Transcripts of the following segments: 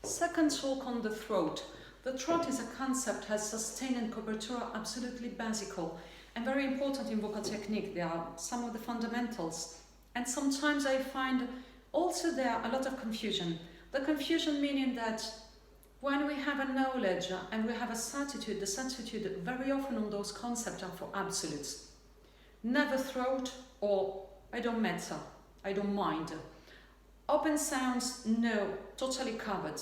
Second talk on the throat. The throat is a concept, has sustain and copertura absolutely basical and very important in vocal technique. They are some of the fundamentals. And sometimes I find also there are a lot of confusion. The confusion meaning that when we have a knowledge and we have a certitude, the certitude very often on those concepts are for absolutes. Never throat or I don't matter, I don't mind. Open sounds, no, totally covered.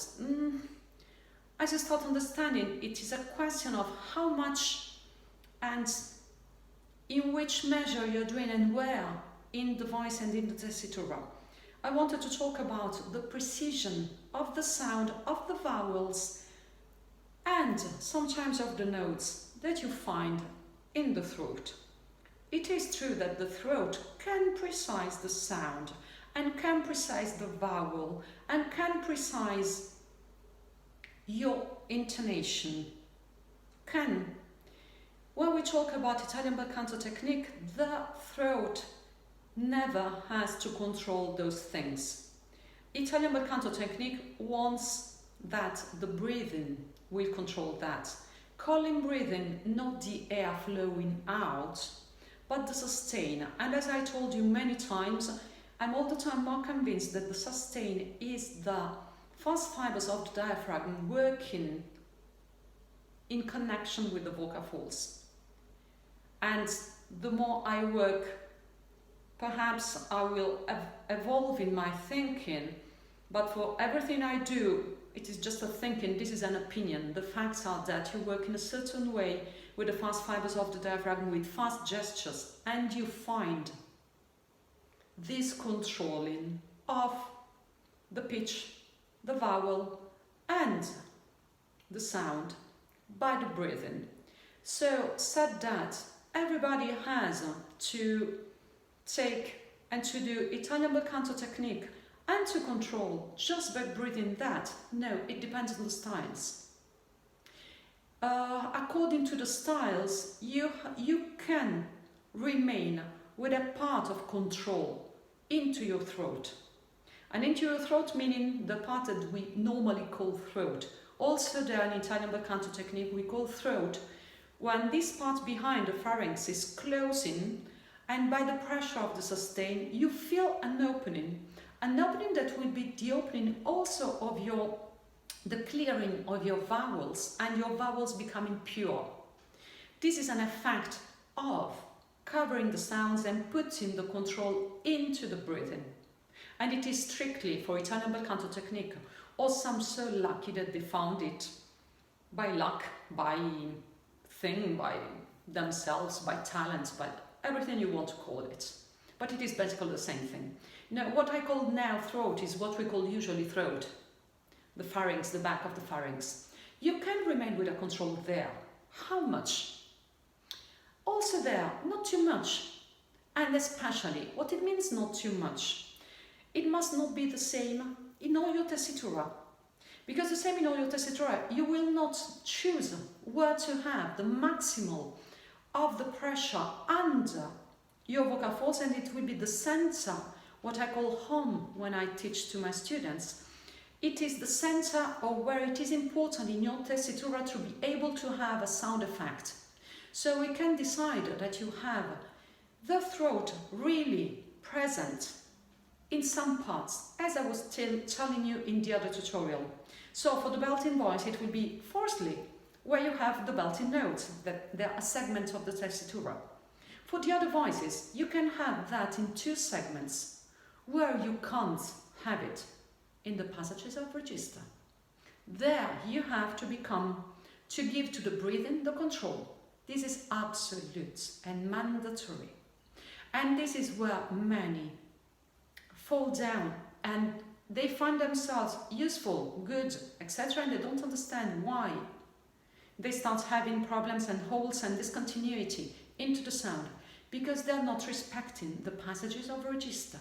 I just start understanding it is a question of how much and in which measure you're doing and where in the voice and in the tessitura. I wanted to talk about the precision of the sound of the vowels and sometimes of the notes that you find in the throat. It is true that the throat can precise the sound and can precise the vowel and can precise your intonation. When we talk about Italian bel canto technique, the throat never has to control those things. Italian bel canto technique wants that the breathing will control that. Calling breathing, not the air flowing out, but the sustain. And as I told you many times, I'm all the time more convinced that the sustain is the fast fibers of the diaphragm working in connection with the vocal folds. And the more I work, perhaps I will evolve in my thinking, but for everything I do, it is just a thinking, this is an opinion. The facts are that you work in a certain way with the fast fibers of the diaphragm with fast gestures, and you find this controlling of the pitch, the vowel and the sound by the breathing. So said that, everybody has to take and to do Italian bel canto technique and to control just by breathing that. No, it depends on the styles. According to the styles, you can remain with a part of control into your throat. And into your throat meaning the part that we normally call throat. Also there in Italian bel canto technique we call throat when this part behind the pharynx is closing, and by the pressure of the sustain you feel an opening that will be the opening also of the clearing of your vowels and your vowels becoming pure. This is an effect of covering the sounds and putting the control into the breathing. And it is strictly for Italian bel canto technique, or some so lucky that they found it by luck, by themselves, by talent, by everything you want to call it. But it is basically the same thing. Now, what I call now throat is what we call usually throat. The pharynx, the back of the pharynx. You can remain with a control there. How much? Also there, not too much. And especially, what it means not too much. It must not be the same in all your tessitura. Because the same in all your tessitura, you will not choose where to have the maximal of the pressure under your vocal folds, and it will be the center, what I call home when I teach to my students. It is the center or where it is important in your tessitura to be able to have a sound effect. So we can decide that you have the throat really present in some parts, as I was telling you in the other tutorial. So for the belting voice, it will be firstly where you have the belting notes, that they are a segment of the tessitura. For the other voices, you can have that in two segments, where you can't have it in the passages of register. There you have to give to the breathing the control. This is absolute and mandatory. And this is where many fall down and they find themselves useful, good, etc. and they don't understand why. They start having problems and holes and discontinuity into the sound because they are not respecting the passages of register.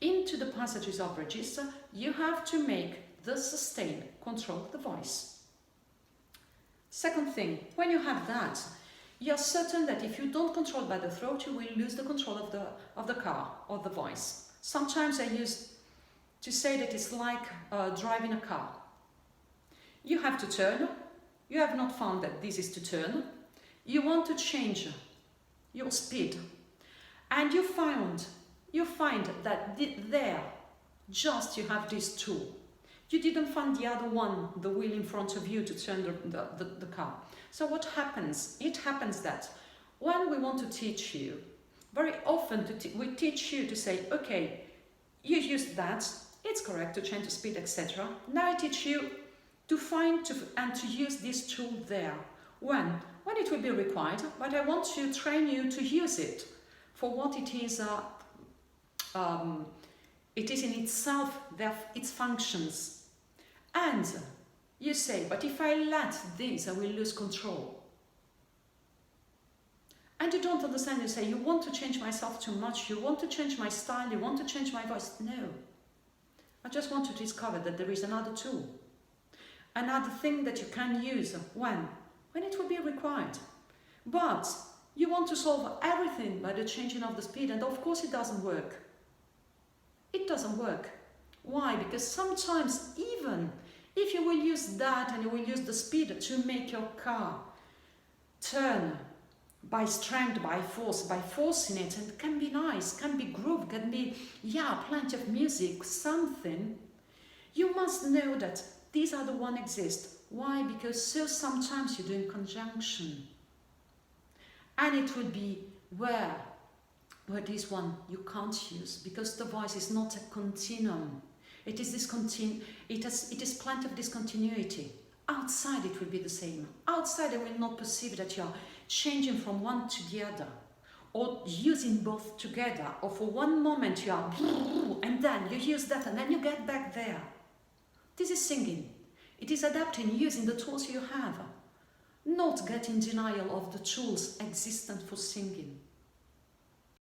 Into the passages of register, you have to make the sustain control the voice. Second thing, when you have that, you're certain that if you don't control by the throat, you will lose the control of the car or the voice. Sometimes I use to say that it's like driving a car. You have to turn. You have not found that this is to turn. You want to change your speed. And you find that there, just you have this tool. You didn't find the other one, the wheel in front of you to turn the car. So what happens? It happens that when we want to teach you, very often we teach you to say, okay, you use that, it's correct to change the speed, etc. Now I teach you to find and to use this tool there. When it will be required, but I want to train you to use it for what it is. It is in itself, its functions. And you say, but if I let this, I will lose control. And you don't understand, you say, you want to change myself too much, you want to change my style, you want to change my voice. No. I just want to discover that there is another tool. Another thing that you can use when it will be required. But you want to solve everything by the changing of the speed, and of course it doesn't work. It doesn't work. Why? Because sometimes even if you will use that and you will use the speed to make your car turn by strength, by forcing it, and it can be nice, can be groove, can be, plenty of music, something, you must know that these are the one exist. Why? Because so sometimes you do in conjunction. And it will be where this one you can't use, because the voice is not a continuum. It is it is plenty of discontinuity. Outside it will be the same. Outside I will not perceive that you are changing from one to the other, or using both together, or for one moment you are and then you use that and then you get back there. This is singing. It is adapting, using the tools you have, not getting denial of the tools existent for singing.